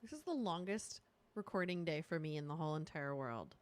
This is the longest recording day for me in the whole entire world.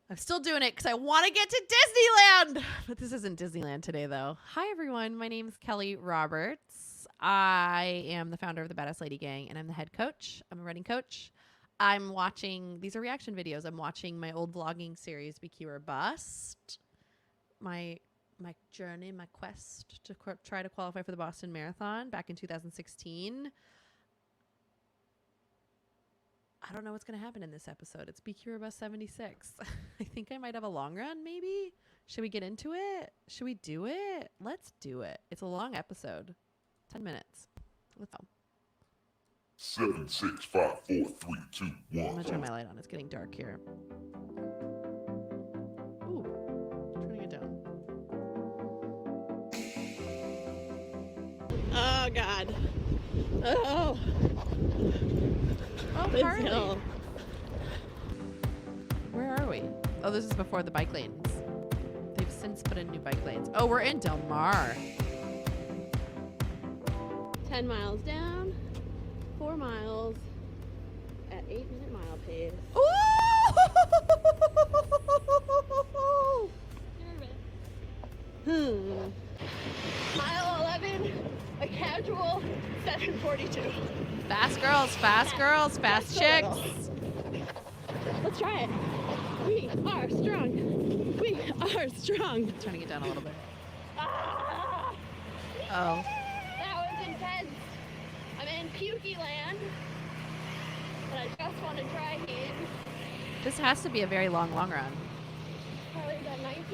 I'm still doing it because I want to get to Disneyland. But this isn't Disneyland today, though. Hi, everyone. My name is Kelly Roberts. I am the founder of the Badass Lady Gang, and I'm the head coach. I'm a running coach. I'm watching, these are reaction videos. I'm watching my old vlogging series, BQ or Bust. My journey, my quest to try to qualify for the Boston Marathon back in 2016. I don't know what's going to happen in this episode. It's BQ or Bust 76. I think I might have a long run, maybe. Should we get into it? Should we do it? Let's do it. It's a long episode. 10 minutes. Let's go. 7, 6, 5, 4, 3, 2, 1. I'm going to turn my light on. It's getting dark here. Ooh. Turning it down. Oh, God. Oh. Oh, This Harley. hill. Where are we? Oh, this is before the bike lanes. They've since put in new bike lanes. Oh, we're in Del Mar. 10 miles down, 4 miles at 8-minute mile pace. Ooh! Mile 11, a casual 7:42. Fast girls, fast girls, fast Just a chicks. little. Let's try it. We are strong. We are strong. Turning it down a little bit. Ah, Oh. that was intense. I'm in pukey land, and I just want to try heat. This has to be a very long run. Probably about 19.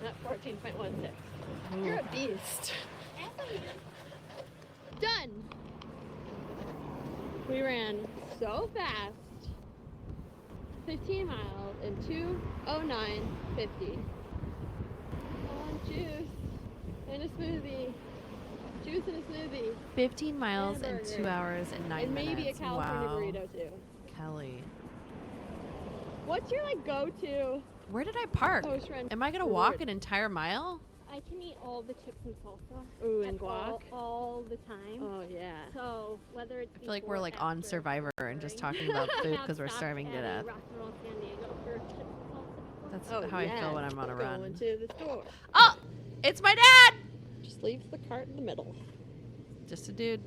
Not 14.16. You're a beast. Done. We ran so fast. 15 miles in 2:09:50. On juice and a smoothie. Juice and a smoothie. 15 miles And a in burger. 2 hours and 9 And maybe a minutes. California Wow. burrito too. Kelly. What's your go-to Where did I park? post-run? Am I going to reward? walk an entire mile? I can eat all the chips and salsa. Ooh, and all, guac. all the time. Oh yeah. So whether it's I feel like before we're or like on after, Survivor and just during. talking about food Have because we're stopped starving to at a death. Rock and Roll San Diego for chips and salsa. That's Oh, how I yeah. feel when I'm on a Going run. to the store. Oh, it's my dad. Just leaves the cart in the middle. Just a dude.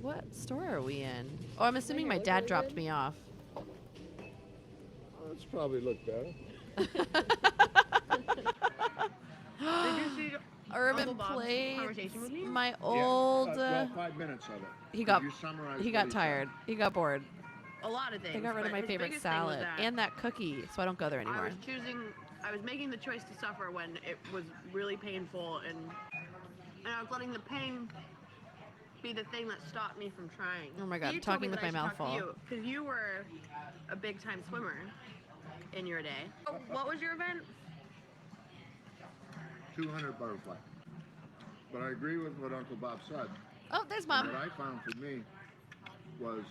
What store are we in? Oh, I'm assuming here, my look dad really dropped good. me off. Oh, it's probably look better. Did you see Urban Uncle Bob's Plates, conversation with me? my old. Well, 5 minutes of it. he Could got you summarize he what got said? tired. He got bored. A lot of things. They got rid of but my his favorite biggest thing was salad that and that cookie, so I don't go there anymore. I was making the choice to suffer when it was really painful, and I was letting the pain be the thing that stopped me from trying. Oh my God, You I'm told me talking with that my I mouth should talk to full. you, because you were a big time swimmer in your day. Oh, what was your event? 200 butterfly. But I agree with what Uncle Bob said. Oh, there's Mom. What I found for me was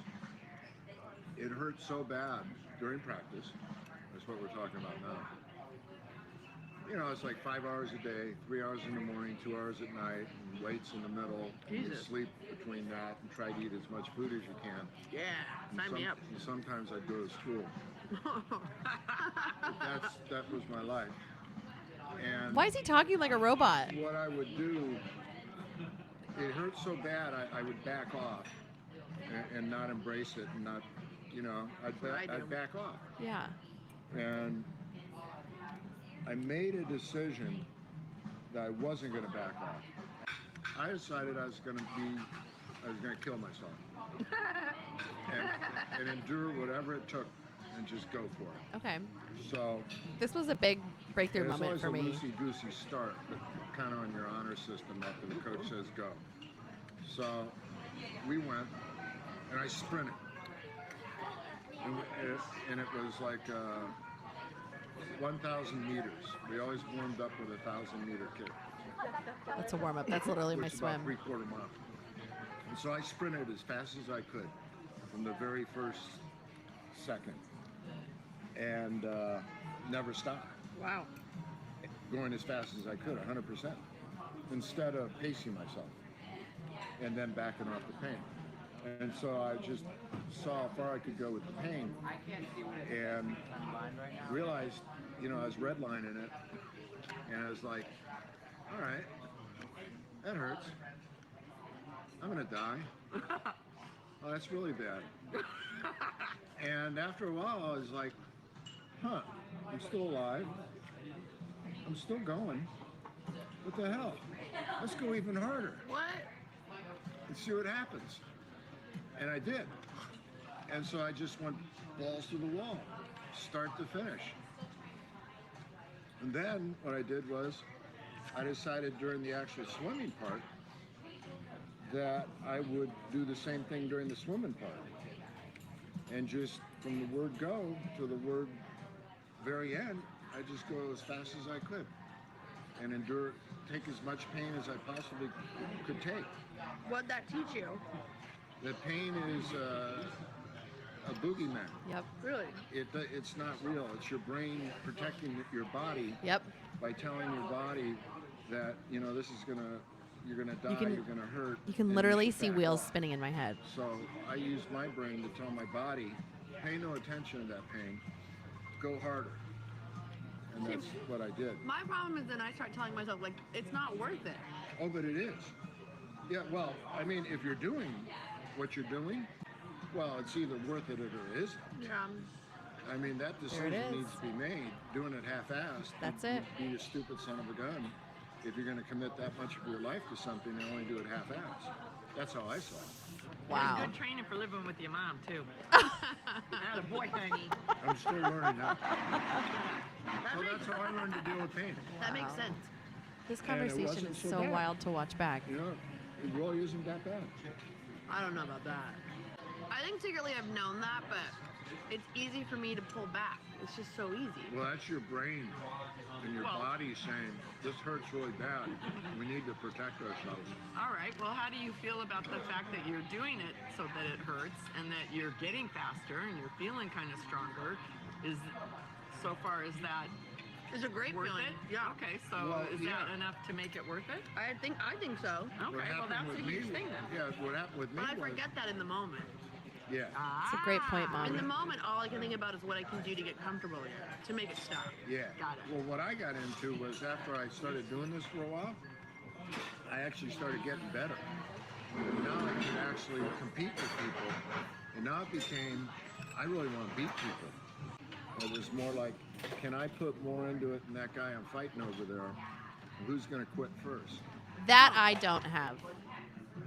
it hurt so bad during practice. That's what we're talking about now. You know, it's like 5 hours a day, 3 hours in the morning, 2 hours at night, and weights in the middle. And you Jesus. sleep between that and try to eat as much food as you can. Yeah, And sign me up. and sometimes I'd go to school. That was my life. And Why is he talking like a robot? what I would do, it hurt so bad, I would back off and not embrace it and not, you know, what I do. I'd back off. Yeah. And I made a decision that I wasn't going to back off. I decided I was going to kill myself and endure whatever it took and just go for it. Okay. So This was a big breakthrough it's moment always for a me. loosey-goosey start, but kind of on your honor system after the coach says go. So we went, and I sprinted. And it was like 1,000 meters. We always warmed up with a 1,000-meter kick. That's a warm up. That's literally my which is about swim. 3/4 mile. And so I sprinted as fast as I could from the very first second, and never stopped. Wow. Going as fast as I could, 100%. instead of pacing myself and then backing off the pain. And so I just saw how far I could go with the pain and realized, you know, I was redlining it and I was like, all right, that hurts. I'm gonna die. Oh, that's really bad. And after a while, I was like, huh, I'm still alive. I'm still going. What the hell? Let's go even harder What? and see what happens. And I did. And so I just went balls to the wall, start to finish. And then what I did was I decided during the actual swimming part that I would do the same thing during the swimming part. And just from the word go to the word very end, I just go as fast as I could and endure, take as much pain as I possibly could take. What'd that teach you? That pain is a boogeyman. Yep. Really? It's not real. It's your brain protecting your body Yep. by telling your body that, you know, this is you're gonna die, can- you're gonna hurt. You can and literally should see back wheels off. spinning in my head. So I use my brain to tell my body, pay no attention to that pain, go harder. And that's what I did. My problem is then I start telling myself, like, it's not worth it. Oh, but it is. Yeah, well, I mean, if you're doing what you're doing, well, it's either worth it or it isn't. Yeah. I mean, that There it decision is. needs to be made. Doing it half-assed. That's you'd it. Be a stupid son of a gun if you're going to commit that much of your life to something and only do it half-assed. That's how I saw it. Wow. Good training for living with your mom, too. Not a boy, honey. I'm still learning that. So that's how I learned to deal with pain. That makes Wow. sense. This And it conversation wasn't is so so bad. wild to watch back. You know, it really isn't that bad. I don't know about that. I think secretly I've known that, but it's easy for me to pull back. It's just so easy. Well, that's your brain and your body saying, this hurts really bad. We need to protect ourselves. All right, well, how do you feel about the fact that you're doing it so that it hurts and that you're getting faster and you're feeling kind of stronger? So far, is that It's a great worth feeling. it? Yeah. Okay, so Well, is yeah. that enough to make it worth it? I think so. What Okay, well, happened that's a with huge me- thing then. Yeah, what happened with me But I was, forget that in the moment. yeah, It's a great point, Mom. In the moment, all I can think about is what I can do to get comfortable again, to make it stop. yeah. Got it. Well, what I got into was after I started doing this for a while, I actually started getting better. And now I can actually compete with people. And now it became, I really want to beat people. It was more like, can I put more into it than that guy I'm fighting over there? Who's going to quit first? That I don't have.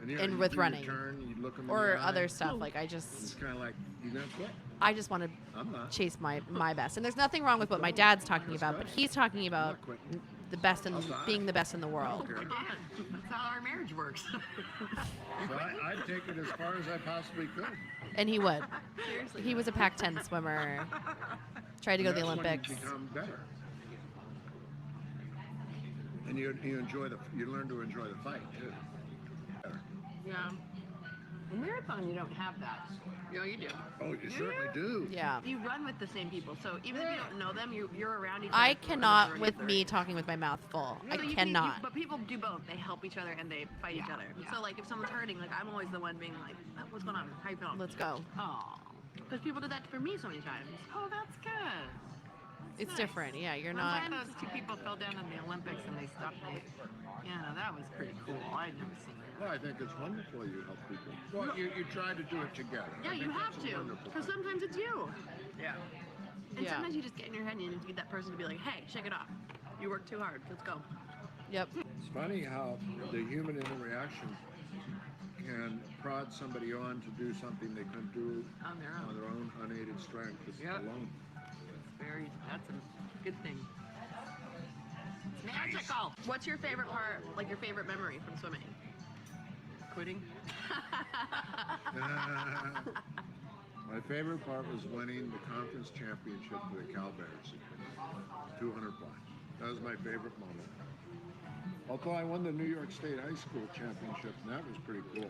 And, you know, And you with do your running. turn, you look 'em in the Or eye, other stuff. Like It's kind of like, you going to quit? I just want to I'm not. chase my best. And there's nothing wrong with what my dad's talking about, but he's talking I'm about not quitting. the best and I'll die. being the best in the world. Okay. Again, that's how our marriage works. So I'd take it as far as I possibly could. And he would. Seriously. He was a Pac-10 swimmer. Tried to go to the That's when Olympics. You become better. And you learn to enjoy the fight too. Better. Yeah. In marathon, you don't have that. Yeah, you do. Oh, you certainly do. Yeah. You run with the same people, so even if you don't know them, you're around each other. I for the cannot majority with of the me race. talking with my mouth full. I So you cannot. but people do both. They help each other and they fight each other. Yeah. So like if someone's hurting, like I'm always the one being like, "Oh, what's going on? How you feeling?" Let's go. Oh, Because people did that for me so many times. oh, that's good. It's nice. different. Yeah, you're One not. time those two people fell down in the Olympics and they stopped. Yeah, that was pretty cool. I'd never seen that. Well, I think it's wonderful you help people. Well, you try to do it together. Yeah, I you think have that's a to. wonderful Because thing. sometimes it's you. Yeah. And Yeah. sometimes you just get in your head and you need that person to be like, hey, shake it off. You work too hard. Let's go. Yep. It's funny how the human interaction can prod somebody on to do something they couldn't do On their on own. their own unaided strength Yep. alone. That's a good thing. It's magical. What's your favorite part, like your favorite memory from swimming? Quitting. My favorite part was winning the conference championship for the Cal Bears, 200 fly. That was my favorite moment. Although I won the New York State High School championship, and that was pretty cool.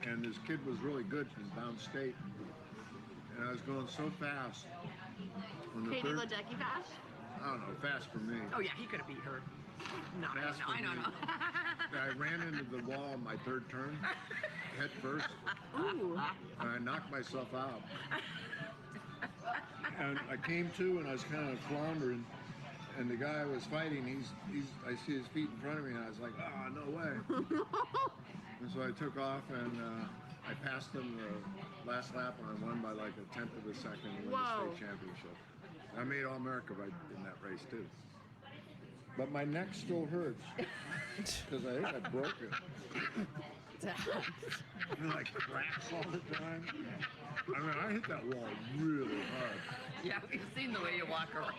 And this kid was really good from downstate, and I was going so fast. On the Katie third, Ledecky fast? I don't know, fast for me. Oh yeah, he could have beat her. No, faster I don't than know. me. I ran into the wall on my third turn, head first, Ooh. and I knocked myself out. And I came to, and I was kind of floundering, and the guy I was fighting, I see his feet in front of me, and I was like, oh, no way. And so I took off, and I passed him the last lap, and I won by like a tenth of a second and won Whoa. the state championship. I made All-America in that race, too. But my neck still hurts, because I think I broke it. It like cracks all the time. I mean, I hit that wall really hard. Yeah, we've seen the way you walk around.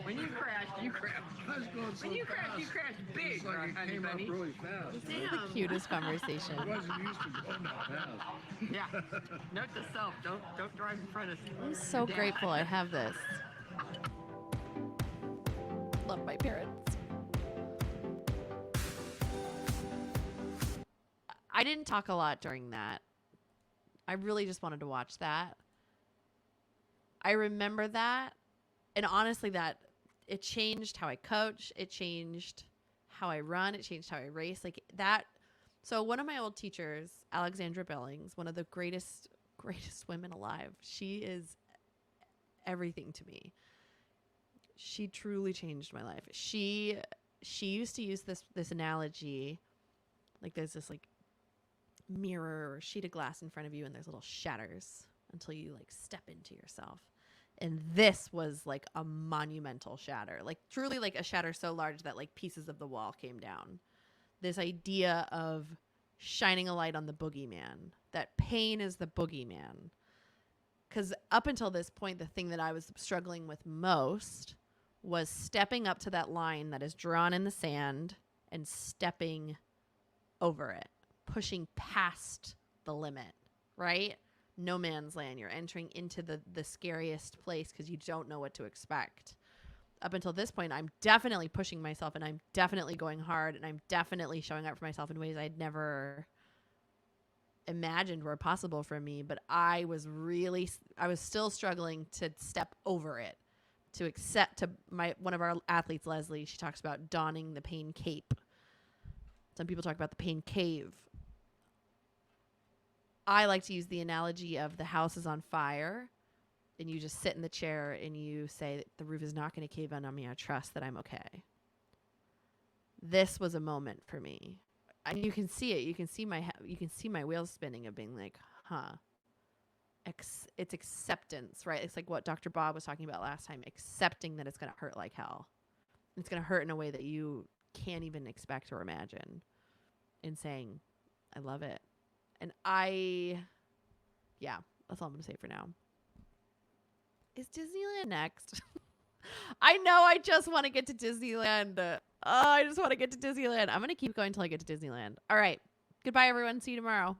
When you crashed, you crashed. I was going so When you fast. crashed big, It's like right, it honey came bunny? up really fast. Damn. Cutest conversation. I wasn't used to going that fast. Yeah. Note to self: don't drive in front of. I'm so Dad. grateful I have this. Love my parents. I didn't talk a lot during that. I really just wanted to watch that. I remember that. And honestly, that it changed how I coach. It changed how I run. It changed how I race. Like that. So one of my old teachers, Alexandra Billings, one of the greatest women alive. She is everything to me. She truly changed my life. She used to use this analogy, like there's this like mirror or sheet of glass in front of you, and there's little shatters until you like step into yourself. And this was like a monumental shatter, like truly like a shatter so large that like pieces of the wall came down. This idea of shining a light on the boogeyman, that pain is the boogeyman. Because up until this point, the thing that I was struggling with most was stepping up to that line that is drawn in the sand and stepping over it, pushing past the limit, right? No man's land. You're entering into the scariest place because you don't know what to expect. Up until this point, I'm definitely pushing myself, and I'm definitely going hard, and I'm definitely showing up for myself in ways I'd never imagined were possible for me. But I was still struggling to step over it, to accept. One of our athletes, Leslie, she talks about donning the pain cape. Some people talk about the pain cave. I like to use the analogy of the house is on fire, and you just sit in the chair and you say, the roof is not going to cave in on me. I trust that I'm okay. This was a moment for me. And you can see it. You can see my wheels spinning of being like, huh. It's acceptance, right? It's like what Dr. Bob was talking about last time, accepting that it's going to hurt like hell. It's going to hurt in a way that you can't even expect or imagine, and saying, I love it. And that's all I'm going to say for now. Is Disneyland next? I know I just want to get to Disneyland. I just want to get to Disneyland. I'm going to keep going until I get to Disneyland. All right. Goodbye, everyone. See you tomorrow.